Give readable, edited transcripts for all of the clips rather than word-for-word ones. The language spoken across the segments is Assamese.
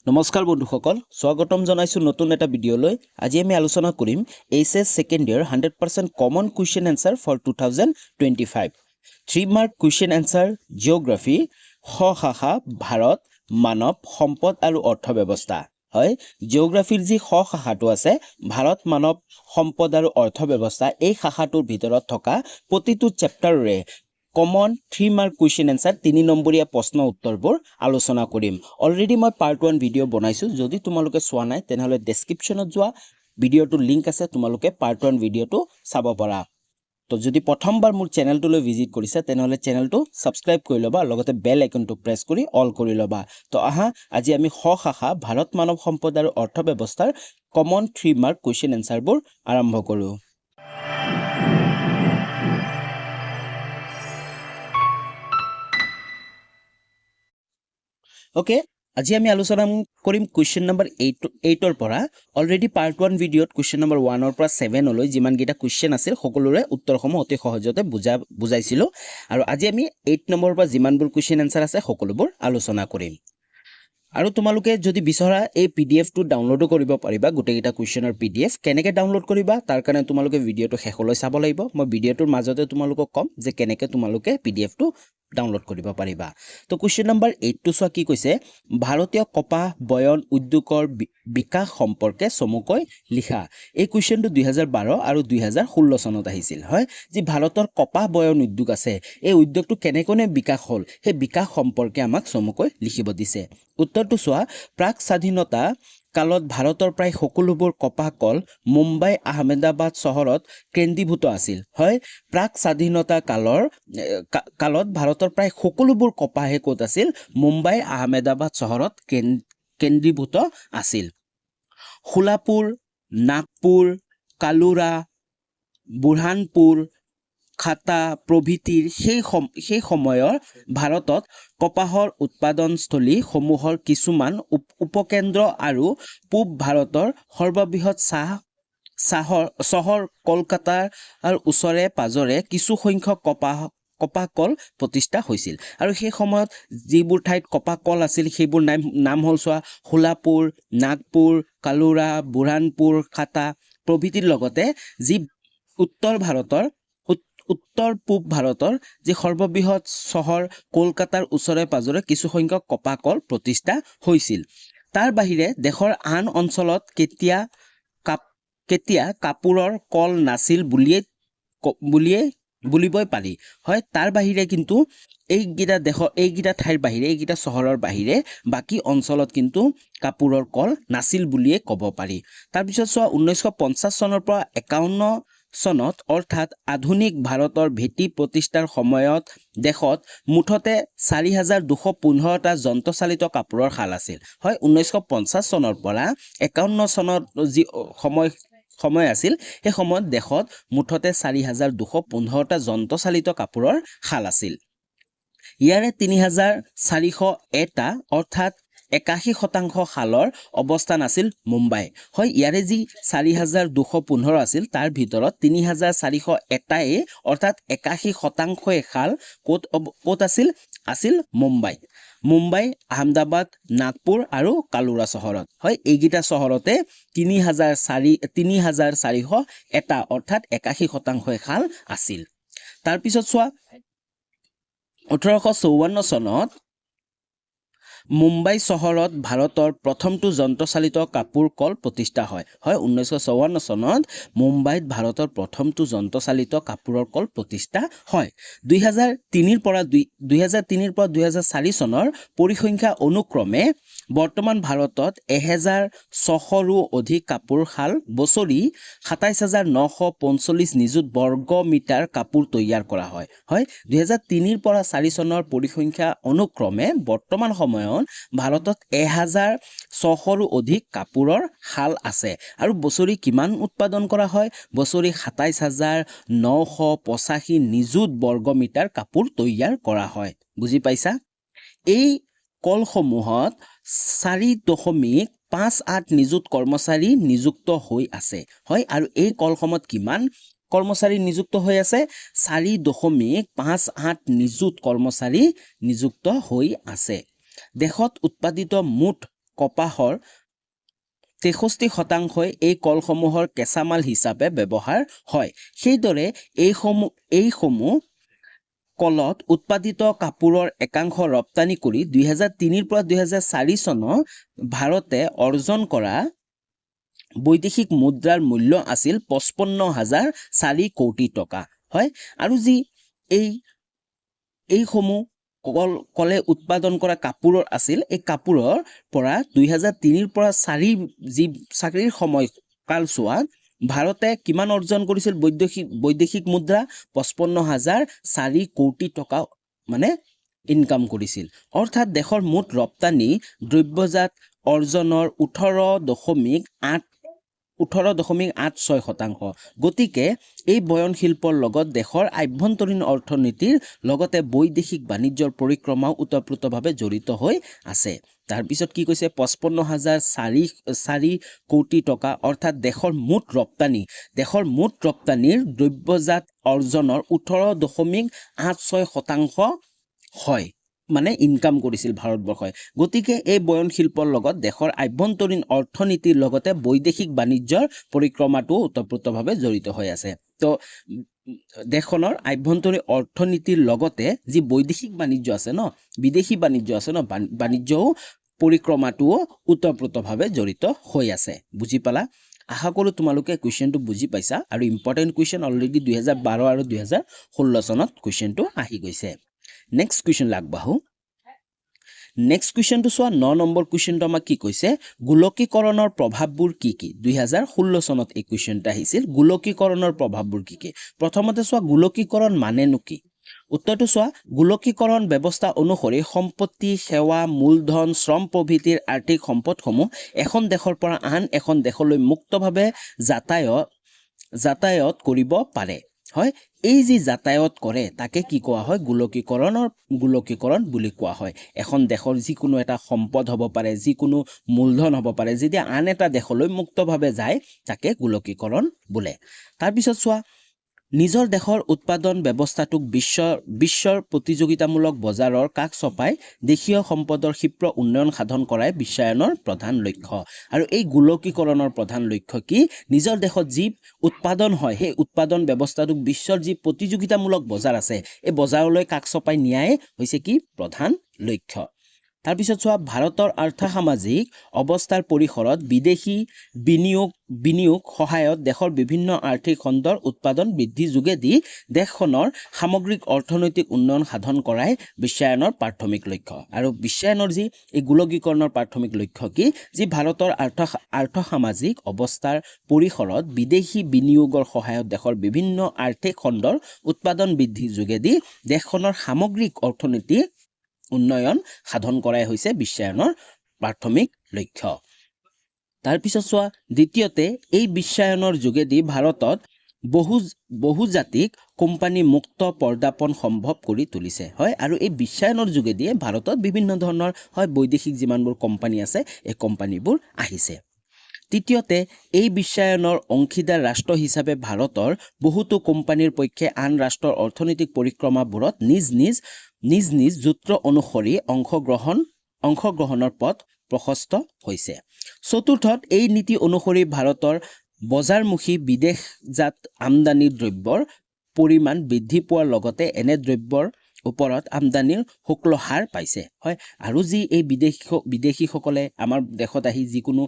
নমস্কাৰ বন্ধুসকল স্বাগতম জনাইছো নতুন এটা ভিডিঅলৈ আজি আমি আলোচনা কৰিম HS second year 100% common question answer for 2025 3 mark question answer geography খ-শাখা ভাৰত মানৱ সম্পদ আৰু অৰ্থ ব্যৱস্থা হয় জিওগ্ৰাফিৰ যি খ-শাখাটো আছে ভাৰত মানৱ সম্পদ আৰু অৰ্থ ব্যৱস্থা এই শাখাটোৰ ভিতৰত থকা প্ৰতিটো চেপ্টাৰৰে কমন 3 মাৰ্ক কোৱেশ্চন আনসাৰ 3 নম্বৰীয়া প্ৰশ্ন উত্তৰবোৰ আলোচনা কৰিম অলৰেডি মই পাৰ্ট 1 ভিডিঅ বনাইছো যদি তোমালোকে চোৱা নাই তেনেহলে ডেসক্ৰিপচনত যোৱা ভিডিঅটোৰ লিংক আছে তোমালোকে পাৰ্ট 1 ভিডিঅটো চাব পাৰা তো যদি প্ৰথমবাৰ মোৰ চেনেলটোলৈ ভিজিট কৰিছা তেনেহলে চেনেলটো সাবস্ক্ৰাইব কৰি লবা লগতে বেল আইকনটো প্ৰেছ কৰি অল কৰি লবা তো আহা আজি আমি খ শাখা ভাৰত মানৱ সম্পদ আৰু অৰ্থ ব্যৱস্থাৰ কমন 3 মাৰ্ক কোৱেশ্চন আনসাৰবোৰ আৰম্ভ কৰো ওকে আজি আমি আলোচনা কৰিম কোৱেশ্চন নম্বৰ 8 ৰ পৰা অলৰেডি পাৰ্ট 1 ভিডিঅত কোৱেশ্চন নম্বৰ 1 ৰ পৰা 7 লৈ যিমান গিটা কোৱেশ্চন আছিল সকলোৰে উত্তৰসমূহ অতি সহজতে বুজাইছিলো আৰু আজি আমি 8 নম্বৰৰ পৰা যিমানবোৰ কোৱেশ্চন আনসাৰ আছে সকলোবোৰ আলোচনা কৰিম আৰু তোমালোকে যদি বিচৰা এই পিডিএফটো ডাউনলোডো কৰিব পাৰিবা গোটেইটা কোৱেশ্চনৰ পিডিএফ কেনেকৈ ডাউনলোড কৰিবা তাৰ কাৰণে তোমালোকে ভিডিঅটো শেষলৈ চাব লাগিব মই ভিডিঅটোৰ মাজতে তোমালোকক কম যে কেনেকৈ তোমালোকে পিডিএফটো ডাউনলোড কৰিব পাৰিবা তো কোৱেশ্চন নম্বৰ 8 টো চোৱা কি কৈছে ভাৰতীয় কপাহ বয়ন উদ্যোগৰ বিকাশ সম্পৰ্কে চমুকৈ লিখা এই কোৱেশ্চনটো 2012 আৰু 2016 চনত আহিছিল হয় যি ভাৰতৰ কপাহ বয়ন উদ্যোগ আছে এই উদ্যোগটো কেনেকৈ বিকাশ হ'ল সেই বিকাশ সম্পৰ্কে আমাক চমুকৈ লিখিব দিছে উত্তৰটো চোৱা প্ৰাক স্বাধীনতা কালত ভাৰতৰ প্ৰায় সকলোবোৰ কপাহ কল মুম্বাই আহমেদাবাদ চহৰত কেন্দ্ৰীভূত আছিল হয় প্ৰাক স্বাধীনতা কালত ভাৰতৰ প্ৰায় সকলোবোৰ কপাহে ক'ত আছিল মুম্বাই আহমেদাবাদ চহৰত কেন্দ্ৰীভূত আছিল শোলাপুৰ নাগপুৰ কালুৰা বুৰহানপুৰ খাতা প্ৰভৃতিৰ সেই সময়ৰ ভাৰতত কপাহৰ উৎপাদনস্থলী সমূহৰ কিছুমান উপকেন্দ্ৰ আৰু পূব ভাৰতৰ সৰ্ববৃহৎ চহৰ কলকাতাৰ ওচৰে পাজৰে কিছু সংখ্যক কপাহ কল প্ৰতিষ্ঠা হৈছিল আৰু সেই সময়ত যিবোৰ ঠাইত কপাহ কল আছিল সেইবোৰ নাম হ'ল চোৱা শোলাপুৰ নাগপুৰ কালুৰা বুৰহানপুৰ খাতা প্ৰভৃতিৰ লগতে যি উত্তৰ পূব ভাৰতৰ যি সৰ্ববৃহৎ চহৰ কলকাতাৰ ওচৰে পাজৰে কিছু সংখ্যক কপাহ কল প্ৰতিষ্ঠা হৈছিল তাৰ বাহিৰে দেশৰ আন অঞ্চলত কেতিয়া কাপোৰৰ কল নাছিল বুলিবই পাৰি হয় তাৰ বাহিৰে কিন্তু এইগিটা ঠাইৰ বাহিৰে এইগিটা চহৰৰ বাহিৰে বাকি অঞ্চলত কিন্তু কাপোৰৰ কল নাছিল বুলিয়ে ক'ব পাৰি তাৰ পিছত চোৱা 1950 চনৰ পৰা 51 চনত অৰ্থাৎ আধুনিক ভাৰতৰ ভেটি প্ৰতিষ্ঠাৰ সময়ত দেশত মুঠতে 4215টা যন্ত্ৰচালিত কাপোৰৰ শাল আছিল হয় 1950 চনৰ পৰা 51 চনত যি সময় আছিল সেই সময়ত দেশত মুঠতে 4215টা যন্ত্ৰচালিত কাপোৰৰ শাল আছিল ইয়াৰে 3401টা অৰ্থাৎ 81% শালৰ অৱস্থান আছিল মুম্বাই হয় ইয়াৰে যি 4215 আছিল তাৰ ভিতৰত 3401টাই অৰ্থাৎ 81% শাল ক'ত আছিল মুম্বাই আহমেদাবাদ নাগপুৰ আৰু কালুৰা চহৰত হয় এইগিটা চহৰতে 3401টা অৰ্থাৎ 81% শাল আছিল তাৰ পিছত চোৱা 1854 চনত মুম্বাই চহৰত ভাৰতৰ প্ৰথমটো যন্ত্ৰচালিত কাপোৰ কল প্ৰতিষ্ঠা হয় 1954 চনত মুম্বাইত ভাৰতৰ প্ৰথমটো যন্ত্ৰচালিত কাপোৰৰ কল প্ৰতিষ্ঠা হয় 2003 পৰা 2004 চনৰ পৰিসংখ্যা অনুক্ৰমে বৰ্তমান ভাৰতত 1600ৰো অধিক কাপোৰ শাল বছৰি 27945 নিযুত বৰ্গ মিটাৰ কাপোৰ তৈয়াৰ কৰা হয় 2003 পৰা 4 চনৰ পৰিসংখ্যা অনুক্ৰমে বৰ্তমান সময়ত ভাৰতত 1600ৰো অধিক কাপোৰৰ শাল আছে আৰু বছৰি কিমান উৎপাদন কৰা হয় বছৰি 27985 নিযুত বৰ্গ মিটাৰ কাপোৰ তৈয়াৰ কৰা হয় বুজি পাইছা এই কলসমূহত 4.58 নিযুত কৰ্মচাৰী নিযুক্ত হৈ আছে হয় আৰু এই কলসমূহত কিমান কৰ্মচাৰী নিযুক্ত হৈ আছে 4.58 নিযুত কৰ্মচাৰী নিযুক্ত হৈ আছে দেশত উৎপাদিত মুঠ কপাহৰ 63% এই কলসমূহৰ কেঁচামাল হিচাপে ব্যৱহাৰ হয়। সেইদৰে এইসমূহ কলত উৎপাদিত কাপোৰৰ একাংশ ৰপ্তানি কৰি 2003 পৰা 2004 চনৰ ভাৰতে অৰ্জন কৰা বৈদেশিক মুদ্ৰাৰ মূল্য আছিল 55,400 কোটি টকা। হয়, আৰু যি এইসমূহ কলে উৎপাদন কৰা কাপোৰৰ আছিল, এই কাপোৰৰ পৰা 2003 পৰা 4 যি চাকৰিৰ সময় কালছোৱাত ভাৰতে কিমান অৰ্জন কৰিছিল বৈদেশিক মুদ্ৰা 55,400 কোটি টকা মানে ইনকাম কৰিছিল। অৰ্থাৎ দেশৰ মুঠ ৰপ্তানি দ্ৰব্যজাত অৰ্জনৰ 18.86%। গতিকে এই বয়ন শিল্পৰ লগত দেশৰ আভ্যন্তৰীণ অৰ্থনীতিৰ লগতে বৈদেশিক বাণিজ্যৰ পৰিক্ৰমাও ওতঃপ্ৰোতভাৱে জড়িত হৈ আছে। তাৰপিছত কি কৈছে 55,400 কোটি টকা, অৰ্থাৎ দেশৰ মুঠ ৰপ্তানিৰ দ্ৰব্যজাত অৰ্জনৰ 18.86% হয়, মানে ইনকাম কৰিছিল ভাৰতবৰ্ষই। গতিকে এই বয়ন শিল্পৰ লগত দেশৰ আভ্যন্তৰীণ অৰ্থনীতিৰ লগতে বৈদেশিক বাণিজ্যৰ পৰিক্ৰমাটো ওতঃপ্ৰোতভাৱে জড়িত হৈ আছে। তো দেশখনৰ আভ্যন্তৰীণ অৰ্থনীতিৰ লগতে যি বৈদেশিক বাণিজ্য আছে ন, বিদেশী বাণিজ্য আছে ন, বাণিজ্যও পৰিক্ৰমাটোও ওতঃপ্ৰোতভাৱে জড়িত হৈ আছে। বুজি পালা? আশা কৰোঁ তোমালোকে কুৱেশ্যনটো বুজি পাইছা, আৰু ইম্পৰ্টেণ্ট কুৱেশ্যন অলৰেডি 2012 আৰু 2016 চনত কুৱেশ্যনটো আহি গৈছে। নেক্সট কুৱেশ্যন আগবাঢ়ো। নেক্সট কুৱেশ্যনটো চোৱা, 9 নম্বৰ কুৱেশ্যনটো আমাক কি কৈছে, গোলকীকৰণৰ প্ৰভাৱবোৰ কি কি? 2016 চনত এই কুৱেশ্যনটা আহিছিল, গোলকীকৰণৰ প্ৰভাৱবোৰ কি কি? প্ৰথমতে চোৱা, গোলকীকৰণ মানেনো কি? উত্তৰটো চোৱা, গোলকীকৰণ ব্যৱস্থা অনুসৰি সম্পত্তি, সেৱা, মূলধন, শ্ৰম প্ৰভৃতিৰ আৰ্থিক সম্পদসমূহ এখন দেশৰ পৰা আন এখন দেশলৈ মুক্তভাৱে যাতায়াত কৰিব পাৰে। হয়, এই যি যাতায়াত কৰে তাকে কি কোৱা হয়? গোলকীকৰণ বুলি কোৱা হয়। এখন দেশৰ যিকোনো এটা সম্পদ হ'ব পাৰে, যিকোনো মূলধন হ'ব পাৰে, যেতিয়া আন এটা দেশলৈ মুক্তভাৱে যায় তাকে গোলকীকৰণ বোলে। তাৰপিছত চোৱা, নিজৰ দেশৰ উৎপাদন ব্যৱস্থাটোক বিশ্বৰ প্ৰতিযোগিতামূলক বজাৰৰ কাষ চপাই দেশীয় সম্পদৰ ক্ষীপ্ৰ উন্নয়ন সাধন কৰাই বিশ্বায়নৰ প্ৰধান লক্ষ্য। আৰু এই গোলকীকৰণৰ প্ৰধান লক্ষ্য কি? নিজৰ দেশত যি উৎপাদন হয় সেই উৎপাদন ব্যৱস্থাটোক বিশ্বৰ যি প্ৰতিযোগিতামূলক বজাৰ আছে এই বজাৰলৈ কাষ চপাই নিয়াই হৈছে কি? প্ৰধান লক্ষ্য। তাৰপিছত চোৱা, ভাৰতৰ আৰ্থ-সামাজিক অৱস্থাৰ পৰিসৰত বিদেশী বিনিয়োগ সহায়ত দেশৰ বিভিন্ন আৰ্থিক খণ্ডৰ উৎপাদন বৃদ্ধি যোগেদি দেশখনৰ সামগ্ৰিক অৰ্থনৈতিক উন্নয়ন সাধন কৰাই বিশ্বায়নৰ প্ৰাথমিক লক্ষ্য। আৰু বিশ্বায়নৰ যি এই গোলকীকৰণৰ প্ৰাথমিক লক্ষ্য কি? যি ভাৰতৰ আৰ্থ-সামাজিক অৱস্থাৰ পৰিসৰত বিদেশী বিনিয়োগৰ সহায়ত দেশৰ বিভিন্ন আৰ্থিক খণ্ডৰ উৎপাদন বৃদ্ধি যোগেদি দেশখনৰ সামগ্ৰিক অৰ্থনীতিৰ উন্নয়ন সাধন কৰাই হৈছে বিশ্বায়নৰ প্ৰাথমিক লক্ষ্য। তাৰপিছত চোৱা, দ্বিতীয়তে এই বিশ্বায়নৰ যোগেদি ভাৰতত বহুজাতিক কোম্পানী মুক্ত পৰ্দাপণ সম্ভৱ কৰি তুলিছে। হয়, আৰু এই বিশ্বায়নৰ যোগেদিয়ে ভাৰতত বিভিন্ন ধৰণৰ হয় বৈদেশিক যিমানবোৰ কোম্পানী আছে এই কোম্পানীবোৰ আহিছে। তৃতীয়তে, এই বিশ্বায়নৰ অংশীদাৰ ৰাষ্ট্ৰ হিচাপে ভাৰতৰ বহুতো কোম্পানীৰ পক্ষে আন ৰাষ্ট্ৰৰ অৰ্থনৈতিক পৰিক্ৰমাবোৰত নিজ নিজ সূত্ৰ অনুসৰি অংশগ্ৰহণৰ পথ প্ৰশস্ত হৈছে। চতুৰ্থত, এই নীতি অনুসৰি ভাৰতৰ বজাৰমুখী বিদেশজাত আমদানি দ্ৰব্যৰ পৰিমাণ বৃদ্ধি পোৱাৰ লগতে এনে দ্ৰব্যৰ ওপৰত আমদানিৰ শুল্ক হাৰ পাইছে। হয়, আৰু যি এই বিদেশীসকলে আমাৰ দেশত আহি যিকোনো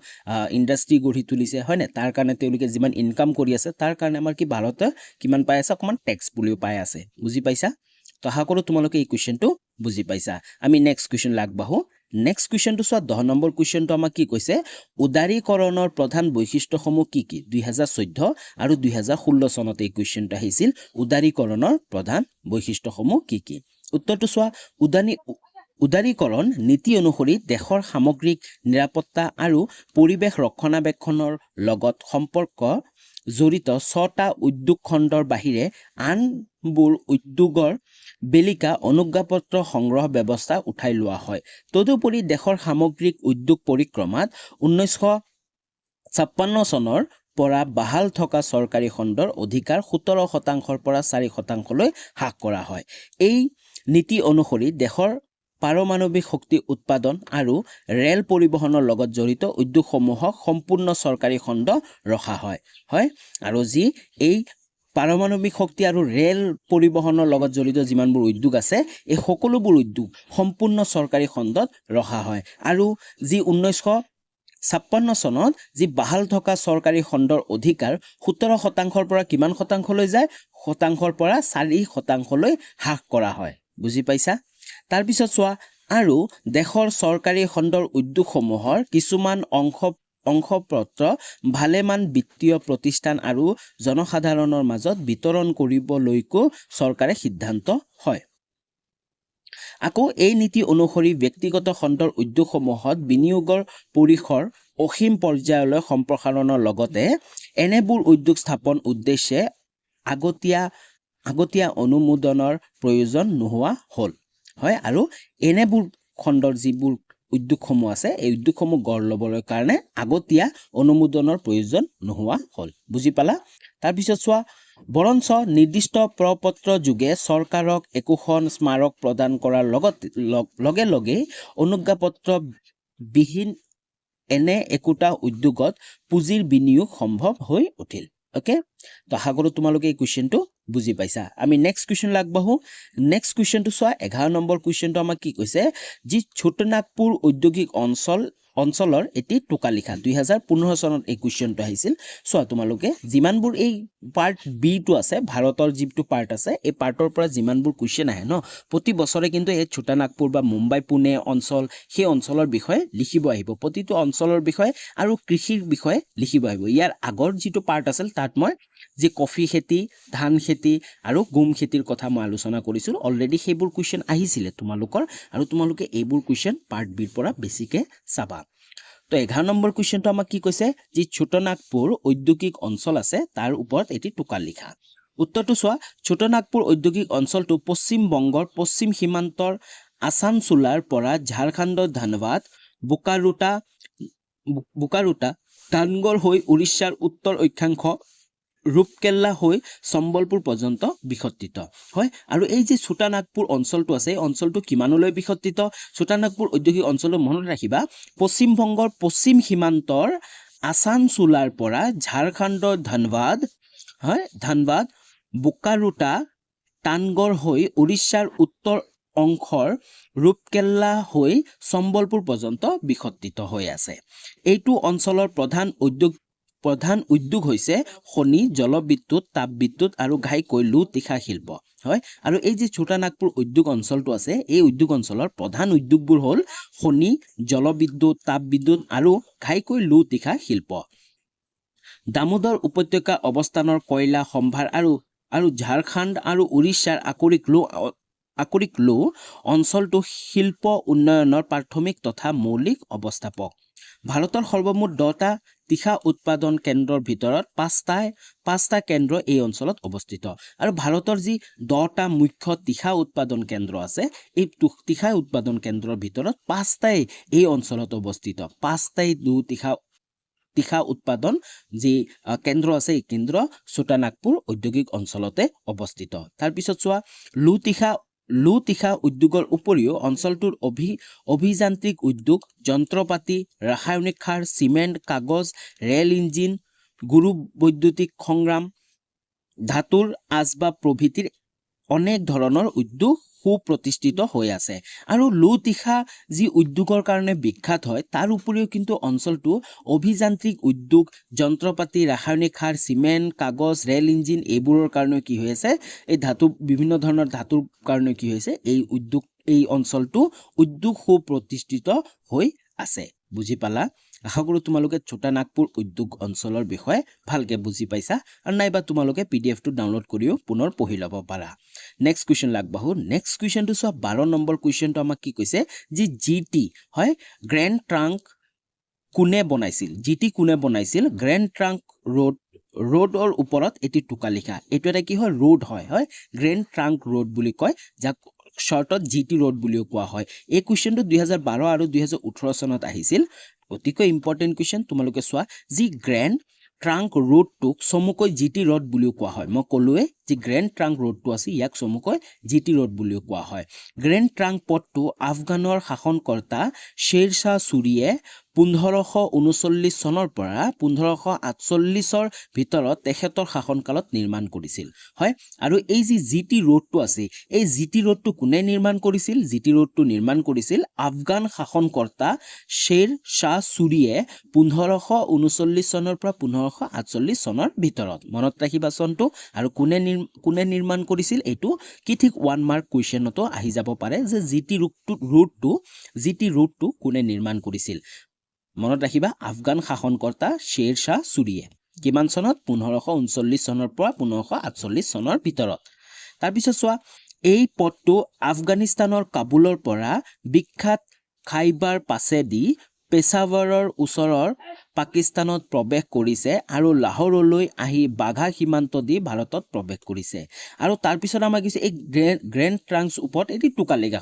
ইণ্ডাষ্ট্ৰি গঢ়ি তুলিছে হয় নে, তাৰ কাৰণে তেওঁলোকে যিমান ইনকাম কৰি আছে তাৰ কাৰণে আমাৰ কি ভাৰতে কিমান পাই আছে? অকণমান টেক্স বুলিও পাই আছে। বুজি পাইছা? তো আশা কৰোঁ তোমালোকে এই কুৱেশ্যনটো বুজি পাইছা। আমি নেক্সট কুৱেশ্যন আগবাঢ়ো। নেক্সট কুৱেশ্যনটো চোৱা, 10 নম্বৰ কুৱেশ্যনটো আমাক কি কৈছে? উদাৰীকৰণৰ প্ৰধান বৈশিষ্ট্যসমূহ কি কি? 2014 আৰু 2016 চনত এই কুৱেশ্যনটো আহিছিল, উদাৰীকৰণৰ প্ৰধান বৈশিষ্ট্যসমূহ কি কি? উত্তৰটো চোৱা, উদাৰীকৰণ নীতি অনুসৰি দেশৰ সামগ্ৰিক নিৰাপত্তা আৰু পৰিৱেশ ৰক্ষণাবেক্ষণৰ লগত সম্পৰ্ক জড়িত 6টা উদ্যোগ খণ্ডৰ বাহিৰে আনবোৰ উদ্যোগৰ বেলিকা অনুজ্ঞাপত্ৰ সংগ্ৰহ ব্যৱস্থা উঠাই লোৱা হয়। তদুপৰি দেশৰ সামগ্ৰিক উদ্যোগ পৰিক্ৰমাত 1956 চনৰ পৰা বাহাল থকা চৰকাৰী খণ্ডৰ অধিকাৰ 17% পৰা 4%লৈ হ্ৰাস কৰা হয়। এই নীতি অনুসৰি দেশৰ পাৰমাণৱিক শক্তি উৎপাদন আৰু ৰেল পৰিবহণৰ লগত জড়িত উদ্যোগসমূহক সম্পূৰ্ণ চৰকাৰী খণ্ড ৰখা হয় হয় আৰু যি এই পাৰমাণৱিক শক্তি আৰু ৰেল পৰিবহণৰ লগত জড়িত যিমানবোৰ উদ্যোগ আছে এই সকলোবোৰ উদ্যোগ সম্পূৰ্ণ চৰকাৰী খণ্ডত ৰখা হয় আৰু যি 1956 চনত যি বাহাল থকা চৰকাৰী খণ্ডৰ অধিকাৰ 17% পৰা কিমান শতাংশলৈ যায় শতাংশৰ পৰা 4% হ্ৰাস কৰা হয় বুজি পাইছা তাৰ পিছত চোৱা আৰু দেশৰ চৰকাৰী খণ্ডৰ উদ্যোগসমূহৰ কিছুমান অংশপত্ৰ ভালেমান বিত্তীয় প্ৰতিষ্ঠান আৰু জনসাধাৰণৰ মাজত বিতৰণ কৰিবলৈকো চৰকাৰে সিদ্ধান্ত হয় আকৌ এই নীতি অনুসৰি ব্যক্তিগত খণ্ডৰ উদ্যোগসমূহত বিনিয়োগৰ পৰিসৰ অসীম পৰ্যায়লৈ সম্প্ৰসাৰণৰ লগতে এনেবোৰ উদ্যোগ স্থাপন উদ্দেশ্যে আগতীয়া অনুমোদনৰ প্ৰয়োজন নোহোৱা হ'ল হয় আৰু এনেবোৰ খণ্ডৰ যিবোৰ উদ্যোগসমূহ আছে এই উদ্যোগসমূহ গঢ় ল'বৰ কাৰণে আগতীয়া অনুমোদনৰ প্ৰয়োজন নোহোৱা হ'ল বুজি পালা তাৰপিছত চোৱা বৰঞ্চ নিৰ্দিষ্ট প্ৰপত্ৰ যোগে চৰকাৰক একোখন স্মাৰক প্ৰদান কৰাৰ লগে লগে অনুজ্ঞাপত্ৰ বিহীন এনে একোটা উদ্যোগত পুঁজিৰ বিনিয়োগ সম্ভৱ হৈ উঠিল ওকে তো আশা কৰোঁ তোমালোকে এই কুৱেশ্যনটো বুজি পাইছা আমি নেক্সট কুৱেশ্যন আগবাঢ়ো নেক্সট কুৱেশ্যনটো চোৱা 11 নম্বৰ কুৱেশ্যনটো আমাক কি কৈছে যি ছোটনাগপুৰ ঔদ্যোগিক অঞ্চলৰ এটি টোকা লিখা 2015 চনত এই কুৱেশ্যনটো আহিছিল চোৱা তোমালোকে যিমানবোৰ এই পাৰ্ট বি টো আছে ভাৰতৰ যিটো পাৰ্ট আছে এই পাৰ্টৰ পৰা যিমানবোৰ কুৱেশ্যন আহে ন প্ৰতি বছৰে কিন্তু এই ছোটনাগপুৰ বা মুম্বাই পুনে অঞ্চল সেই অঞ্চলৰ বিষয়ে লিখিব আহিব প্ৰতিটো অঞ্চলৰ বিষয়ে আৰু কৃষিৰ বিষয়ে লিখিব আহিব ইয়াৰ আগৰ যিটো পাৰ্ট আছিল তাত মই যে কফি খেতি ধান খেতি আৰু গম খেতিৰ কথা মই আলোচনা কৰিছিলোঁ অলৰেডি সেইবোৰ কুৱেশ্যন আহিছিলে তোমালোকৰ আৰু তোমালোকে এইবোৰ কুৱেশ্যন পাৰ্ট বিৰ পৰা বেছিকে চাবা তো 11 নম্বৰ কুৱেশ্যনটো আমাক কি কৈছে যি ছোটনাগপুৰ ঔদ্যোগিক অঞ্চল আছে তাৰ ওপৰত এটি টোকা লিখা উত্তৰটো চোৱা ছোটনাগপুৰ ঔদ্যোগিক অঞ্চলটো পশ্চিম বংগৰ পশ্চিম সীমান্তৰ আসানসোলৰ পৰা ঝাৰখণ্ডৰ ধনবাদ বোকাৰোটা টানগড় হৈ উৰিষ্যাৰ উত্তৰ অক্ষাংশ ৰূপকেল্লা হৈ সম্বলপুৰ পৰ্যন্ত বিস্তৃত হয় আৰু এই যে ছোটনাগপুৰ অঞ্চলটো আছে এই অঞ্চলটো কিমানলৈ বিস্তৃত ছোটনাগপুৰ ঔদ্যোগিক অঞ্চলটো মনত ৰাখিবা পশ্চিম বংগৰ পশ্চিম সীমান্তৰ আসানসোলৰ পৰা ঝাৰখণ্ডৰ ধনবাদ বোকাৰোটা টানগড় হৈ উৰিষ্যাৰ উত্তৰ অংশৰ ৰূপকেল্লা হৈ সম্বলপুৰ পৰ্যন্ত বিস্তৃত হৈ আছে এইটো অঞ্চলৰ প্ৰধান উদ্যোগ হৈছে খনি জলবিদ্যুৎ তাপবিদ্যুৎ আৰু ঘাইকৈ লো তীখা শিল্প হয় আৰু এই যে ছোটনাগপুৰ উদ্যোগ অঞ্চলটো আছে এই উদ্যোগ অঞ্চলৰ প্ৰধান উদ্যোগবোৰ হ'ল খনি জলবিদ্যুৎ তাপবিদ্যুৎ আৰু ঘাইকৈ লো তীখা শিল্প দামোদৰ উপত্যকা অৱস্থানৰ কয়লা সম্ভাৰ আৰু ঝাৰখণ্ড আৰু উৰিষ্যাৰ আকৰিক লো অঞ্চলটো শিল্প উন্নয়নৰ প্ৰাথমিক তথা মৌলিক অৱস্থাপক ভাৰতৰ সৰ্বমুঠ 10টা তীখা উৎপাদন কেন্দ্ৰৰ ভিতৰত 5টা কেন্দ্ৰ এই অঞ্চলত অৱস্থিত আৰু ভাৰতৰ যি 10টা মুখ্য তীখা উৎপাদন কেন্দ্ৰ আছে এই তীখা উৎপাদন কেন্দ্ৰৰ ভিতৰত 5টাই এই অঞ্চলত অৱস্থিত 5টাই তীখা উৎপাদন যি কেন্দ্ৰ আছে এই কেন্দ্ৰ ছোটনাগপুৰ ঔদ্যোগিক অঞ্চলতে অৱস্থিত তাৰ পিছত চোৱা লো তীখা উদ্যোগৰ উপৰিও অঞ্চলটোৰ অভিযান্ত্ৰিক উদ্যোগ যন্ত্ৰপাতি ৰাসায়নিক সাৰ চিমেণ্ট কাগজ ৰেল ইঞ্জিন গুৰু বৈদ্যুতিক সংগ্ৰাম ধাতুৰ আচবাব প্ৰভৃতিৰ অনেক ধৰণৰ উদ্যোগ সুপ্ৰতিষ্ঠিত হৈ আছে আৰু লো তীখা যি উদ্যোগৰ কাৰণে বিখ্যাত হয় তাৰ উপৰিও কিন্তু অঞ্চলটো অভিযান্ত্ৰিক উদ্যোগ যন্ত্ৰপাতি ৰাসায়নিক সাৰ চিমেণ্ট কাগজ ৰেল ইঞ্জিন এইবোৰৰ কাৰণে কি হৈ আছে এই বিভিন্ন ধৰণৰ ধাতুৰ কাৰণে কি হৈছে এই অঞ্চলটো উদ্যোগ সুপ্ৰতিষ্ঠিত হৈ আছে বুজি পালা আশা কৰোঁ তোমালোকে ছোটনাগপুৰ উদ্যোগ অঞ্চলৰ বিষয়ে ভালকে বুজি পাইছা আৰু নাইবা তোমালোকে পিডিএফটো ডাউনলোড কৰিও পুনৰ পঢ়ি ল'ব পাৰা নেক্সট কুৱেশ্যন আগবাঢ়ো নেক্সট কুৱেশ্যনটো চোৱা 12 নম্বৰ কুৱেশ্যনটো আমাক কি কৈছে যি জিটি হয় গ্ৰেণ্ড ট্ৰাংক কোনে বনাইছিল গ্ৰেণ্ড ট্ৰাংক ৰোডৰ ওপৰত এটি টোকা লিখা এইটো এটা কি হয় ৰোড হয় গ্ৰেণ্ড ট্ৰাংক ৰোড বুলি কয় যাক শৰ্টত জিটি ৰোড বুলিও কোৱা হয় এই কুৱেশ্যনটো 2012 আৰু 2018 চনত আহিছিল অতিকৈ ইম্পৰ্টেণ্ট কুৱেশ্যন তোমালোকে চোৱা যি গ্ৰেণ্ড ট্ৰাংক ৰোডটোক চমুকৈ জিটি ৰোড বুলিও কোৱা হয় মই ক'লোৱে যি গ্ৰেণ্ড ট্ৰাংক ৰোডটো আছে ইয়াক চমুকৈ GT ৰোড বুলিও কোৱা হয় গ্ৰেণ্ড ট্ৰাংক পথটো আফগানৰ শাসনকৰ্তা শ্বেৰ শাহ ছুৰীয়ে 1539 চনৰ পৰা 1548ৰ ভিতৰত তেখেতৰ শাসনকালত নিৰ্মাণ কৰিছিল হয় আৰু এই যি GT ৰোডটো আছে এই GT ৰোডটো কোনে নিৰ্মাণ কৰিছিল GT ৰোডটো নিৰ্মাণ কৰিছিল আফগান শাসনকৰ্তা শ্বেৰ শাহ ছুৰীয়ে 1539 চনৰ পৰা 1548 চনৰ ভিতৰত মনত ৰাখিবা চনটো আৰু কোনে নিৰ্মাণ কৰিছিল এইটো কি ঠিক 1 মাৰ্ক কুৱেশ্যনতো আহি যাব পাৰে যে GT ৰোডটো কোনে নিৰ্মাণ কৰিছিল মনত ৰাখিবা আফগান শাসনকৰ্তা শ্বেৰ শাহ ছুৰীয়ে কিমান চনত 1539 চনৰ পৰা 1548 চনৰ ভিতৰত তাৰপিছত চোৱা এই পথটো আফগানিস্তানৰ কাবুলৰ পৰা বিখ্যাত খাইবাৰ পাছেদি পেছাৱাৰৰ ওচৰৰ পাকিস্তানত প্ৰৱেশ কৰিছে আৰু লাহোৰলৈ আহি বাঘা সীমান্ত দি ভাৰতত প্ৰৱেশ কৰিছে আৰু তাৰপিছত আমাৰ কিছু এই গ্ৰেণ্ড ট্ৰাংকছ ওপৰত এটি টোকা লেখা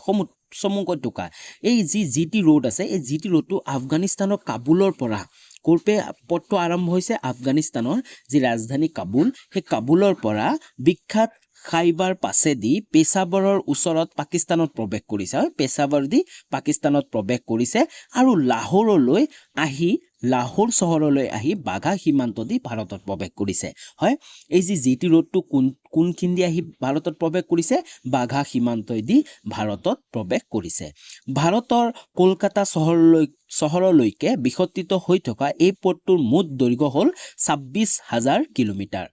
চমুকৈ টোকা এই যি GT ৰোড আছে এই GT ৰোডটো আফগানিস্তানৰ কাবুলৰ পৰা কোৰপে পথটো আৰম্ভ হৈছে আফগানিস্তানৰ যি ৰাজধানী কাবুল সেই কাবুলৰ পৰা বিখ্যাত খাইবাৰ পাছেদি পেছাৱাৰৰ ওচৰত পাকিস্তানত প্ৰৱেশ কৰিছে হয় পেছাৱাৰ দি পাকিস্তানত প্ৰৱেশ কৰিছে আৰু লাহোৰ চহৰলৈ আহি বাঘা সীমান্ত দি ভাৰতত প্ৰৱেশ কৰিছে হয় এই যি GT ৰোডটো কোনখিনি আহি ভাৰতত প্ৰৱেশ কৰিছে বাঘা সীমান্ত দি ভাৰতত প্ৰৱেশ কৰিছে ভাৰতৰ কলকাতা চহৰলৈকে বিস্তৃত হৈ থকা এই পথটোৰ মুঠ দৈৰ্ঘ্য হ'ল 26,000 কিলোমিটাৰ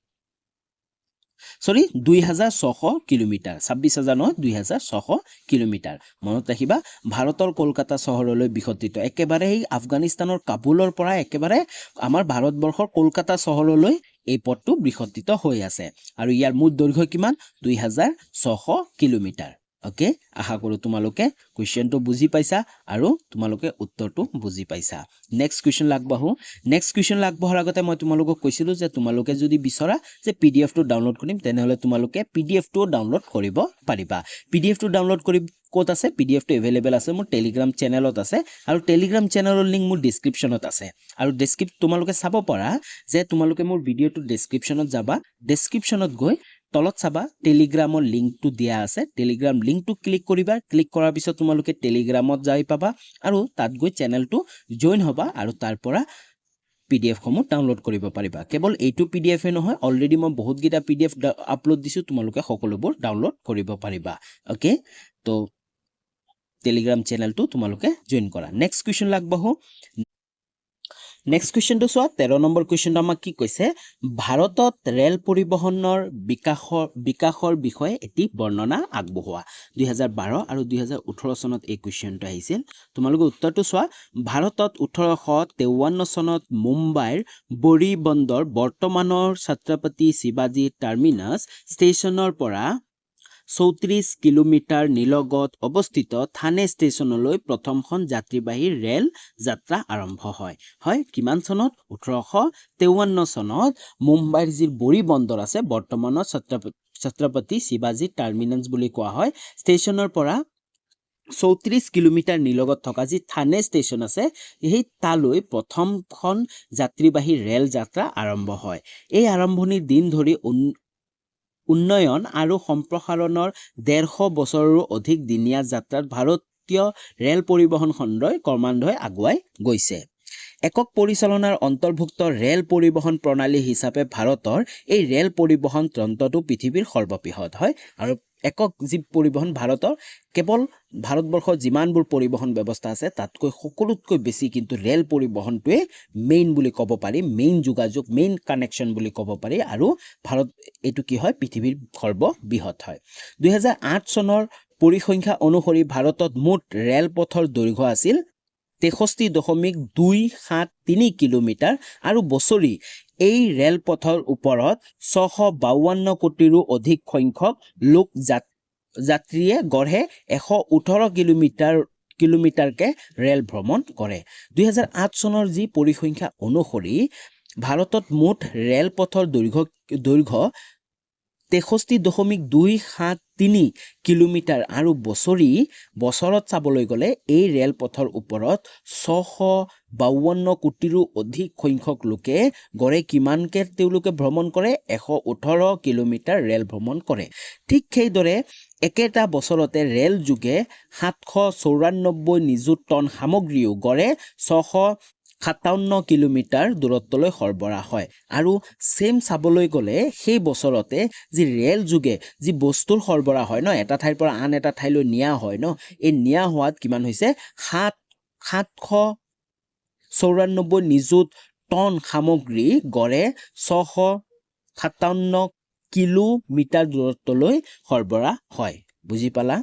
2600 কিলোমিটাৰ 26,000 নহয় 2600 কিলোমিটাৰ মনত ৰাখিবা ভাৰতৰ কলকাতা চহৰলৈ বিস্তৃত একেবাৰে এই আফগানিস্তানৰ কাবুলৰ পৰা একেবাৰে আমাৰ ভাৰতবৰ্ষৰ কলকাতা চহৰলৈ এই পথটো বিস্তৃত হৈ আছে আৰু ইয়াৰ মুঠ দৈৰ্ঘ্য কিমান 2600 কিলোমিটাৰ ওকে আশা কৰো তোমালোকে কুৱেশ্যনটো বুজি পাইছা আৰু তোমালোকে উত্তৰটো বুজি পাইছা নেক্সট কুৱেশ্যন আগবঢ়াৰ আগতে মই তোমালোকক কৈছিলো যে তোমালোকে যদি বিচৰা যে PDF টো ডাউনলোড কৰিম তেনেহলে তোমালোকে PDF টো ডাউনলোড কৰিব পাৰিবা PDF টো ডাউনলোড কৰি ক'ত আছে PDF টো এভেইলেবল আছে মোৰ টেলিগ্ৰাম চেনেলত আছে আৰু টেলিগ্ৰাম চেনেলৰ লিংক মোৰ ডেসক্ৰিপচনত আছে আৰু তোমালোকে চাব পাৰা যে তোমালোকে মোৰ ভিডিওটো ডেসক্ৰিপচনত যাবা ডেসক্ৰিপচনত গৈ তলত চাবা টেলিগ্ৰামৰ লিংকটো দিয়া আছে টেলিগ্ৰাম লিংকটো ক্লিক কৰিবা ক্লিক কৰাৰ পিছত তোমালোকে টেলিগ্ৰামত যাই পাবা আৰু তাত গৈ চেনেলটো জয়েন হবা আৰু তাৰ পৰা PDF সমূহ ডাউনলোড কৰিব পাৰিবা কেৱল এইটো PDF এ নহয় অলৰেডি মই বহুত গিটা PDF আপলোড দিছো তোমালোকে সকলোবোৰ ডাউনলোড কৰিব পাৰিবা ওকে তো টেলিগ্ৰাম চেনেলটো তোমালোকে জয়েন কৰা নেক্সট কুৱেশ্যন লাগবহো নেক্সট কুৱেশ্যনটো চোৱা 13 নম্বৰ কুৱেশ্যনটো আমাক কি কৈছে ভাৰতত ৰেল পৰিবহনৰ বিকাশৰ বিষয়ে এটি বৰ্ণনা আগবঢ়োৱা 2012 আৰু 2018 চনত এই কুৱেশ্যনটো আহিছিল তোমালোকে উত্তৰটো চোৱা ভাৰতত 1853 চনত মুম্বাইৰ বৰি বন্দৰ বৰ্তমানৰ ছত্ৰপতি শিৱাজী টাৰ্মিনাছ ষ্টেচনৰ পৰা 34 কিলোমিটাৰ নিলগত অৱস্থিত থানে ষ্টেচনলৈ প্ৰথমখন যাত্ৰীবাহী ৰেল যাত্ৰা আৰম্ভ হয় কিমান চনত 1853 চনত মুম্বাইৰ যি বৰি বন্দৰ আছে বৰ্তমানৰ ছত্ৰপতি শিৱাজী টাৰ্মিনাছ বুলি কোৱা হয় ষ্টেচনৰ পৰা 34 কিলোমিটাৰ নিলগত থকা যি থানে ষ্টেচন আছে সেই তালৈ প্ৰথমখন যাত্ৰীবাহী ৰেল যাত্ৰা আৰম্ভ হয় এই আৰম্ভণিৰ দিন ধৰি উন্নয়ন আৰু সম্প্ৰসাৰণৰ 150 বছৰৰো অধিক দিনীয়া যাত্ৰাত ভাৰতীয় ৰেল পৰিবহণ খণ্ডই ক্ৰমান্বয়ে আগুৱাই গৈছে একক পৰিচালনাৰ অন্তৰ্ভুক্ত ৰেল পৰিবহণ প্ৰণালী হিচাপে ভাৰতৰ এই ৰেল পৰিবহণ তন্ত্ৰটো পৃথিৱীৰ সৰ্ববৃহৎ হয় আৰু একক যি পৰিবহণ ভাৰতৰ কেৱল ভাৰতবৰ্ষৰ যিমানবোৰ পৰিবহণ ব্যৱস্থা আছে তাতকৈ সকলোতকৈ বেছি কিন্তু ৰেল পৰিবহণটোৱে মেইন বুলি ক'ব পাৰি মেইন যোগাযোগ মেইন কানেকশ্যন বুলি ক'ব পাৰি আৰু ভাৰত এইটো কি হয় পৃথিৱীৰ সৰ্ববৃহৎ হয় 2008 চনৰ পৰিসংখ্যা অনুসৰি ভাৰতত মুঠ ৰেলপথৰ দৈৰ্ঘ্য আছিল 63.273 কিলোমিটাৰ আৰু বছৰি এই ৰেলপথৰ ওপৰত 652 কোটিৰো অধিক সংখ্যক লোক যাত্ৰীয়ে গড়ে 118 কিলোমিটাৰকে ৰেল ভ্ৰমণ কৰে 2008 চনৰ যি পৰিসংখ্যা অনুসৰি ভাৰতত মুঠ ৰেলপথৰ দৈৰ্ঘ্য 63.273 কিলোমিটাৰ আৰু বছৰত চাবলৈ গ'লে এই ৰেলপথৰ ওপৰত 652 কোটিৰো অধিক সংখ্যক লোকে গড়ে কিমানকে তেওঁলোকে ভ্ৰমণ কৰে 118 কিলোমিটাৰ ৰেল ভ্ৰমণ কৰে ঠিক সেইদৰে একেটা বছৰতে ৰেল যোগে 794 নিযুত টন সামগ্ৰীও গড়ে 657 কিলোমিটাৰ দূৰত্বলৈ সৰবৰাহ হয় আৰু সেম চাবলৈ গ'লে সেই বছৰতে যি ৰেল যোগে যি বস্তুৰ সৰবৰাহ হয় ন এটা ঠাইৰ পৰা আন এটা ঠাইলৈ নিয়া হয় ন এই নিয়া হোৱাত কিমান হৈছে 794 নিযুত টন সামগ্ৰী গড়ে 657 কিলোমিটাৰ দূৰত্বলৈ সৰবৰাহ হয় বুজি পালা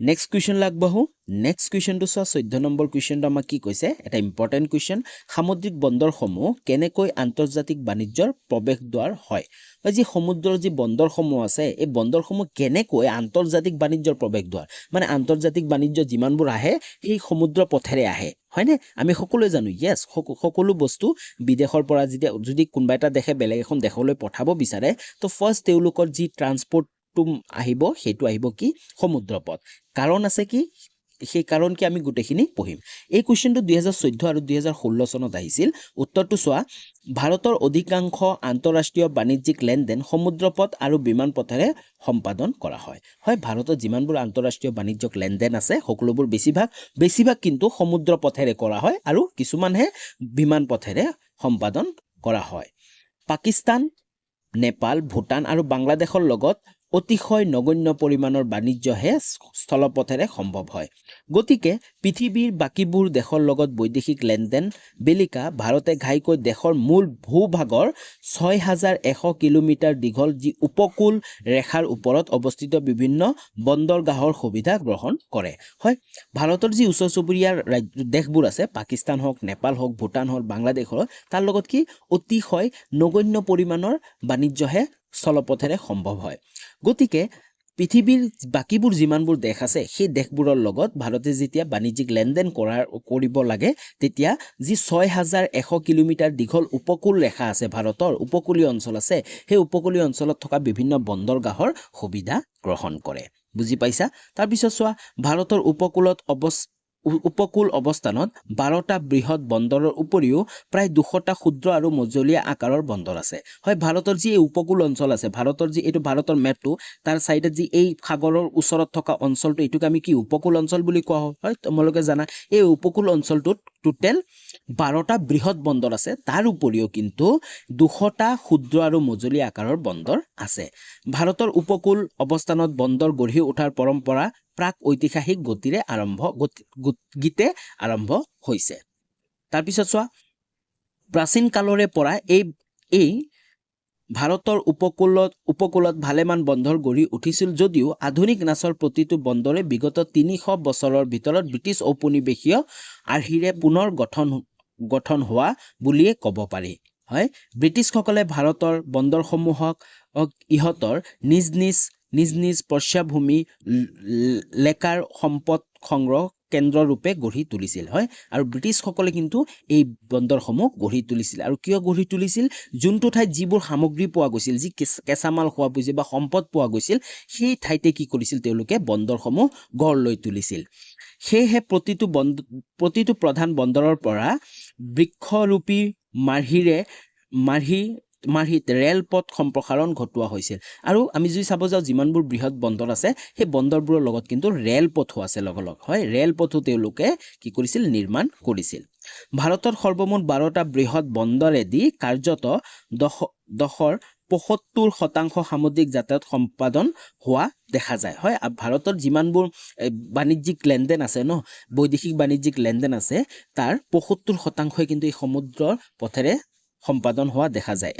নেক্সট কুৱেশ্যন লাগবাহু নেক্সট কুৱেশ্যনটো চোৱা 14 নম্বৰ কুৱেশ্যনটো আমাক কি কৈছে এটা ইম্পৰ্টেণ্ট কুৱেশ্যন সামুদ্ৰিক বন্দৰসমূহ কেনেকৈ আন্তৰ্জাতিক বাণিজ্যৰ প্ৰৱেশদ্বাৰ হয় যি সমুদ্ৰৰ যি বন্দৰসমূহ আছে এই বন্দৰসমূহ কেনেকৈ আন্তৰ্জাতিক বাণিজ্যৰ প্ৰৱেশদ্বাৰ মানে আন্তৰ্জাতিক বাণিজ্য যিমানবোৰ আহে সেই সমুদ্ৰ পথেৰে আহে হয়নে আমি সকলোৱে জানো ইয়েস সকলো বস্তু বিদেশৰ পৰা যদি কোনোবা এটা দেশে বেলেগ এখন দেশলৈ পঠাব বিচাৰে তো ফাৰ্স্ট তেওঁলোকৰ যি ট্ৰান্সপোৰ্ট আহিব সেইটো আহিব কি সমুদ্ৰ পথ কাৰণ আছে কি সেই কাৰণ কি আমি গুটেখিনি পঢ়িম এই কোৱেশ্চনটো 2014 আৰু 2016 চনত আহিছিল উত্তৰটো চোৱা ভাৰতৰ অধিকাংশ আন্তঃৰাষ্ট্ৰীয় বাণিজ্যিক লেনদেন সমুদ্ৰপথ আৰু বিমান পথেৰে সম্পাদন কৰা হয় ভাৰতত যিমানবোৰ আন্তঃৰাষ্ট্ৰীয় বাণিজ্যিক লেনদেন আছে সকলোবোৰ বেছিভাগ কিন্তু সমুদ্ৰ পথেৰে কৰা হয় আৰু কিছুমানহে বিমান পথেৰে সম্পাদন কৰা হয় পাকিস্তান নেপাল ভূটান আৰু বাংলাদেশৰ লগত অতিশয় নগণ্য পৰিমাণৰ বাণিজ্যহে স্থলপথেৰে সম্ভৱ হয় গতিকে পৃথিৱীৰ বাকিবোৰ দেশৰ লগত বৈদেশিক লেনদেন বেলিকা ভাৰতে ঘাইকৈ দেশৰ মূল ভূভাগৰ 6100 কিলোমিটাৰ দীঘল যি উপকূল ৰেখাৰ ওপৰত অৱস্থিত বিভিন্ন বন্দৰগাহৰ সুবিধা গ্ৰহণ কৰে ভাৰতৰ যি ওচৰ চুবুৰীয়া দেশবোৰ আছে পাকিস্তান হওক নেপাল হওক ভূটান হওক বাংলাদেশ হওক তাৰ লগত কি অতিশয় নগণ্য পৰিমাণৰ বাণিজ্যহে স্থলপথেৰে সম্ভৱ হয় গতিকে পৃথিৱীৰ বাকিবোৰ যিমানবোৰ দেশ আছে সেই দেশবোৰৰ লগত ভাৰতে যেতিয়া বাণিজ্যিক লেনদেন কৰিব লাগে তেতিয়া যি 6100 কিলোমিটাৰ দীঘল উপকূল ৰেখা আছে ভাৰতৰ উপকূলীয় অঞ্চল আছে সেই উপকূলীয় অঞ্চলত থকা বিভিন্ন বন্দৰগাহৰ সুবিধা গ্ৰহণ কৰে বুজি পাইছা তাৰ পিছত চোৱা ভাৰতৰ উপকূল অৱস্থানত 12টা বৃহৎ বন্দৰৰ উপৰিও প্ৰায় 200টা ক্ষুদ্ৰ আৰু মজলীয়া আকাৰৰ বন্দৰ আছে ভাৰতৰ যি এই উপকূল অঞ্চল আছে ভাৰতৰ যি এইটো ভাৰতৰ মেপটো তাৰ সাইডত যি এই সাগৰৰ ওচৰত থকা অঞ্চলটো এটোক আমি কি উপকূল অঞ্চল বুলি কোৱা হয় তোমালোকে জানা এই উপকূল অঞ্চলটোত টোটেল 12টা বৃহৎ বন্দৰ আছে তাৰ উপৰিও কিন্তু 200টা ক্ষুদ্ৰ আৰু মজলীয়া আকাৰৰ বন্দৰ আছে ভাৰতৰ উপকূল অৱস্থানত বন্দৰ গঢ়ি উঠাৰ পৰম্পৰা প্ৰাক ঐতিহাসিক গতিৰে আৰম্ভ হৈছে তাৰ পিছত চোৱা প্ৰাচীন কালৰে পৰা এই ভাৰতৰ উপকূলত ভালেমান বন্দৰ গঢ়ি উঠিছিল যদিও আধুনিক নাচৰ প্ৰতিটো বন্দৰে বিগত 300 বছৰৰ ভিতৰত ব্ৰিটিছ ঔপনিৱেশীয় আৰ্হিৰে পুনৰ গঠন হোৱা বুলিয়ে ক'ব পাৰি ব্ৰিটিছসকলে ভাৰতৰ বন্দৰসমূহক ইহঁতৰ নিজ প্ৰস্যাভূমি লেকাৰ সম্পদ সংগ্ৰহ কেন্দ্ৰ ৰূপে গঢ়ি তুলিছিল আৰু ব্ৰিটিছসকলে কিন্তু এই বন্দৰসমূহ গঢ়ি তুলিছিল আৰু কিয় গঢ়ি তুলিছিল যোনটো ঠাইত যিবোৰ সামগ্ৰী পোৱা গৈছিল যি কেঁচামাল খোৱা গৈছিল বা সম্পদ পোৱা গৈছিল সেই ঠাইতে কি কৰিছিল তেওঁলোকে বন্দৰসমূহ গঢ় লৈ তুলিছিল সেয়েহে প্ৰতিটো প্ৰধান বন্দৰৰ পৰা বৃক্ষৰূপী মাৰ্হিত ৰেলপথ সম্প্ৰসাৰণ ঘটোৱা হৈছিল আৰু আমি যদি চাব যাওঁ যিমানবোৰ বৃহৎ বন্দৰ আছে সেই বন্দৰবোৰৰ লগত কিন্তু ৰেলপথো আছে লগৰ ৰেলপথো তেওঁলোকে কি কৰিছিল নিৰ্মাণ কৰিছিল ভাৰতৰ সৰ্বমুঠ 12টা বৃহৎ বন্দৰেদি কাৰ্যত দশৰ 75% সামুদ্ৰিক যাতায়াত সম্পাদন হোৱা দেখা যায় আৰু ভাৰতৰ যিমানবোৰ বাণিজ্যিক লেনদেন আছে বৈদেশিক বাণিজ্যিক লেনদেন আছে তাৰ 75% কিন্তু এই সমুদ্ৰৰ পথেৰে সম্পাদন হোৱা দেখা যায়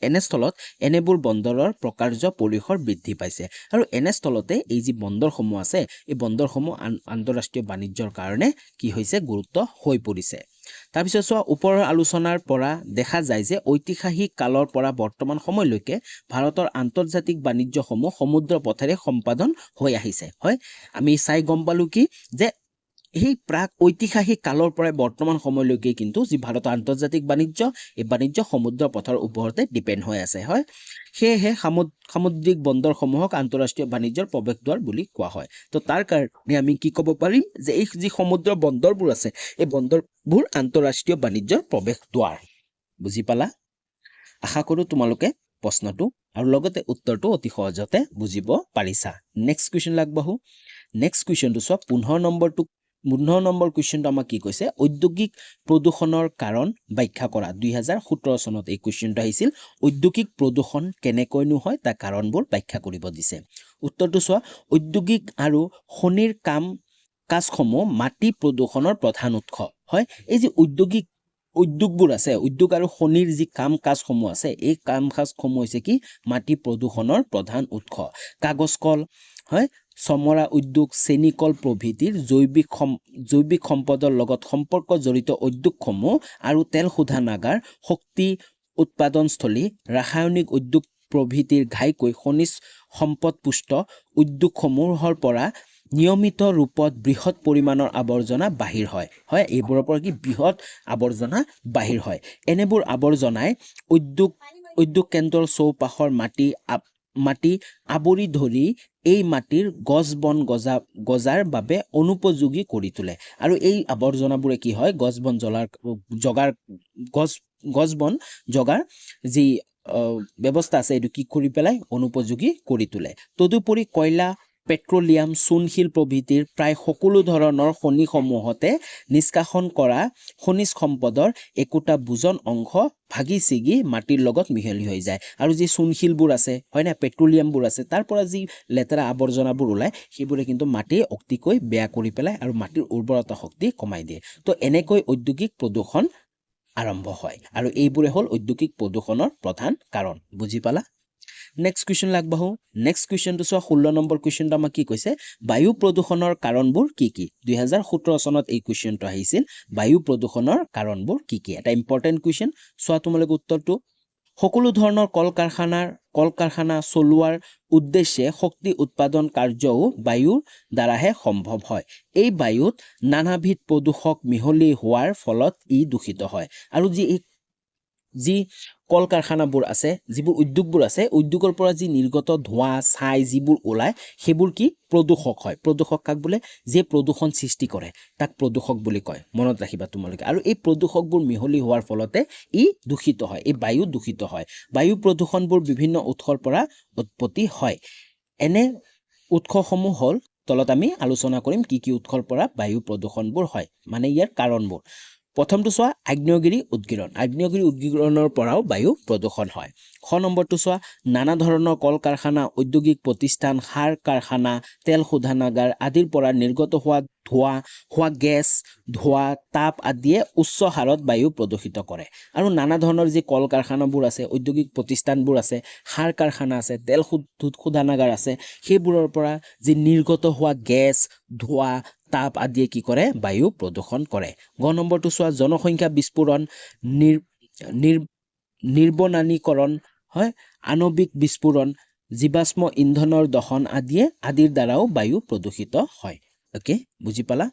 এনেস্থলত এনেবোৰ বন্দৰৰ প্ৰকাৰ্য পৰিসৰ বৃদ্ধি পাইছে আৰু এনেস্থলতে এই যি বন্দৰসমূহ আছে এই বন্দৰসমূহ আন্তঃৰাষ্ট্ৰীয় বাণিজ্যৰ কাৰণে কি হৈছে গুৰুত্ব হৈ পৰিছে তাৰপিছত চোৱা ওপৰৰ আলোচনাৰ পৰা দেখা যায় যে ঐতিহাসিক কালৰ পৰা বৰ্তমান সময়লৈকে ভাৰতৰ আন্তৰ্জাতিক বাণিজ্যসমূহ সমুদ্ৰ পথেৰে সম্পাদন হৈ আহিছে আমি চাই গম পালো কি যে এই প্ৰাক ঐতিহাসিক কালৰ পৰাই বৰ্তমান সময়লৈকে কিন্তু যি ভাৰতৰ আন্তৰ্জাতিক বাণিজ্য এই বাণিজ্য সমুদ্ৰ পথৰ ওপৰতে ডিপেণ্ড হৈ আছে হয় সেয়েহে সামুদ্ৰিক বন্দৰসমূহক আন্তঃৰাষ্ট্ৰীয় বাণিজ্যৰ প্ৰৱেশদ্বাৰ বুলি কোৱা হয় তো তাৰ কাৰণে আমি কি ক'ব পাৰিম যে এই যি সমুদ্ৰ বন্দৰবোৰ আছে এই বন্দৰবোৰ আন্তঃৰাষ্ট্ৰীয় বাণিজ্যৰ প্ৰৱেশদ্বাৰ বুজি পালা আশা কৰোঁ তোমালোকে প্ৰশ্নটো আৰু লগতে উত্তৰটো অতি সহজতে বুজিব পাৰিছা নেক্সট কুৱেশ্যন আগবাঢ়ো নেক্সট কুৱেশ্যনটো চোৱা 15 নম্বৰ কুৱেশ্যনটো আমাক কি কৈছে ঔদ্যোগিক প্ৰদূষণৰ কাৰণ ব্যাখ্যা কৰা 2017 চনত এই কুৱেশ্যনটো আহিছিল ঔদ্যোগিক প্ৰদূষণ কেনেকৈনো হয় তাৰ কাৰণবোৰ ব্যাখ্যা কৰিব দিছে উত্তৰটো চোৱা ঔদ্যোগিক আৰু খনিৰ কাজসমূহ মাটি প্ৰদূষণৰ প্ৰধান উৎস হয় এই যে উদ্যোগবোৰ আছে উদ্যোগ আৰু খনিৰ যি কাজসমূহ আছে এই কাজসমূহ হৈছে কি মাটি প্ৰদূষণৰ প্ৰধান উৎস কাগজ কল হয় চমৰা উদ্যোগ চেনিকল প্ৰভৃতিৰ জৈৱিক সম্পদৰ লগত সম্পৰ্ক জড়িত উদ্যোগসমূহ আৰু তেল শোধনাগাৰ শক্তি উৎপাদনস্থলী ৰাসায়নিক উদ্যোগ প্ৰভৃতিৰ ঘাইকৈ খনিজ সম্পদপুষ্ট উদ্যোগসমূহৰ পৰা নিয়মিত ৰূপত বৃহৎ পৰিমাণৰ আৱৰ্জনা বাহিৰ হয় হয় এইবোৰৰ পৰা কি বৃহৎ আৱৰ্জনা বাহিৰ হয় এনেবোৰ আৱৰ্জনাই উদ্যোগ কেন্দ্ৰৰ চৌপাশৰ মাটি আৱৰি ধৰি এই মাটিৰ গছ বন গজাৰ বাবে অনুপযোগী কৰি তোলে আৰু এই আৱৰ্জনাবোৰে কি হয় গছ বন জগাৰ যি ব্যৱস্থা আছে এইটো কি কৰি পেলাই অনুপযোগী কৰি তোলে তদুপৰি কয়লা পেট্ৰলিয়াম চূণশিল প্ৰভৃতিৰ প্ৰায় সকলো ধৰণৰ খনিসমূহতে নিষ্কাশন কৰা খনিজ সম্পদৰ একোটা বুজন অংশ ভাগি ছিগি মাটিৰ লগত মিহলি হৈ যায় আৰু যি চূণশিলবোৰ আছে হয় না পেট্ৰলিয়ামবোৰ আছে তাৰ পৰা যি লেতেৰা আৱৰ্জনাবোৰ ওলায় সেইবোৰে কিন্তু মাটি অতিকৈ বেয়া কৰি পেলাই আৰু মাটিৰ উৰ্বৰতা শক্তি কমাই দিয়ে তো এনেকৈ ঔদ্যোগিক প্ৰদূষণ আৰম্ভ হয় আৰু এইবোৰে হ'ল ঔদ্যোগিক প্ৰদূষণৰ প্ৰধান কাৰণ বুজি পালা নেক্সট কুৱেশ্যন আগবাঢ়ো নেক্সট কুৱেশ্যনটো চোৱা 16 নম্বৰ কুৱেশ্যনটো আমাক কি কৈছে বায়ু প্ৰদূষণৰ কাৰণবোৰ কি 2017 চনত এই কুৱেশ্যনটো আহিছিল বায়ু প্ৰদূষণৰ কাৰণবোৰ কি এটা ইম্পৰ্টেণ্ট কুৱেশ্যন চোৱা তোমালোকে উত্তৰটো সকলো ধৰণৰ কল কাৰখানা চলোৱাৰ উদ্দেশ্যে শক্তি উৎপাদন কাৰ্যও বায়ুৰ দ্বাৰাহে সম্ভৱ হয় এই বায়ুত নানাবিধ প্ৰদূষক মিহলি হোৱাৰ ফলত ই দূষিত হয় আৰু যি কল কাৰখানাবোৰ আছে যিবোৰ উদ্যোগবোৰ আছে উদ্যোগৰ পৰা যি নিৰ্গত ধোঁৱা ছাই যিবোৰ ওলায় সেইবোৰ কি প্ৰদূষক হয় প্ৰদূষক কাক বোলে যে প্ৰদূষণ সৃষ্টি কৰে তাক প্ৰদূষক বুলি কয় মনত ৰাখিবা তোমালোকে আৰু এই প্ৰদূষকবোৰ মিহলি হোৱাৰ ফলতে ই দূষিত হয় এই বায়ু দূষিত হয় বায়ু প্ৰদূষণবোৰ বিভিন্ন উৎসৰ পৰা উৎপত্তি হয় এনে উৎসসমূহ হ'ল তলত আমি আলোচনা কৰিম কি উৎসৰ পৰা বায়ু প্ৰদূষণবোৰ হয় মানে ইয়াৰ কাৰণবোৰ প্ৰথমটো চোৱা আগ্নেয়গিৰি উদ্গীৰণৰ পৰাও বায়ু প্ৰদূষণ হয় খ নম্বৰটো চোৱা নানা ধৰণৰ কল কাৰখানা ঔদ্যোগিক প্ৰতিষ্ঠান সাৰ কাৰখানা তেল শোধনাগাৰ আদিৰ পৰা নিৰ্গত হোৱা গেছ ধোঁৱা তাপ আদিয়ে উচ্চ হাৰত বায়ু প্ৰদূষিত কৰে আৰু নানা ধৰণৰ যি কল কাৰখানাবোৰ আছে ঔদ্যোগিক প্ৰতিষ্ঠানবোৰ আছে সাৰ কাৰখানা আছে তেল শোধনাগাৰ আছে সেইবোৰৰ পৰা যি নিৰ্গত হোৱা গেছ ধোঁৱা তাপ আদিয়ে কি কৰে বায়ু প্ৰদূষণ কৰে গ নম্বৰটো চোৱা জনসংখ্যা বিস্ফোৰণ নিৰ্বনানীকৰণ হয় আণৱিক বিস্ফোৰণ জীৱাশ্ম ইন্ধনৰ দহন আদিৰ দ্বাৰাও বায়ু প্ৰদূষিত হয় ওকে বুজি পালা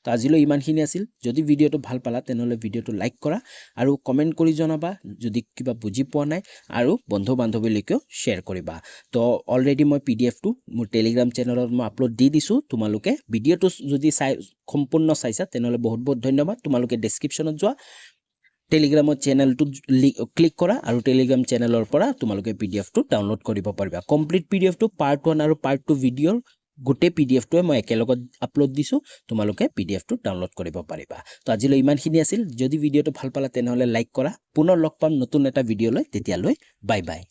তো আজিলৈ ইমানখিনি আছিল যদি ভিডিঅ'টো ভাল পালা তেনেহ'লে ভিডিঅ'টো লাইক কৰা আৰু কমেণ্ট কৰি জনাবা যদি কিবা বুজি পোৱা নাই আৰু বন্ধু বান্ধৱীলৈকেও শ্বেয়াৰ কৰিবা তো অলৰেডি মই PDF টো মোৰ টেলিগ্ৰাম চেনেলত মই আপলোড দি দিছোঁ তোমালোকে ভিডিঅ'টো যদি সম্পূৰ্ণ চাইছা তেনেহ'লে বহুত ধন্যবাদ তোমালোকে ডেছক্ৰিপশ্যনত যোৱা টেলিগ্ৰামৰ চেনেলটো ক্লিক কৰা আৰু টেলিগ্ৰাম চেনেলৰ পৰা তোমালোকে PDF টো ডাউনলোড কৰিব পাৰিবা কমপ্লিট PDF টো পাৰ্ট 1 আৰু পাৰ্ট 2 ভিডিঅ'ৰ গোটেই PDF টোৱে মই একেলগত আপলোড দিছোঁ তোমালোকে PDF টো ডাউনলোড কৰিব পাৰিবা তো আজিলৈ ইমানখিনি আছিল যদি ভিডিঅ'টো ভাল পালা তেনেহ'লে লাইক কৰা পুনৰ লগ পাম নতুন এটা ভিডিঅ'লৈ তেতিয়ালৈ বাই বাই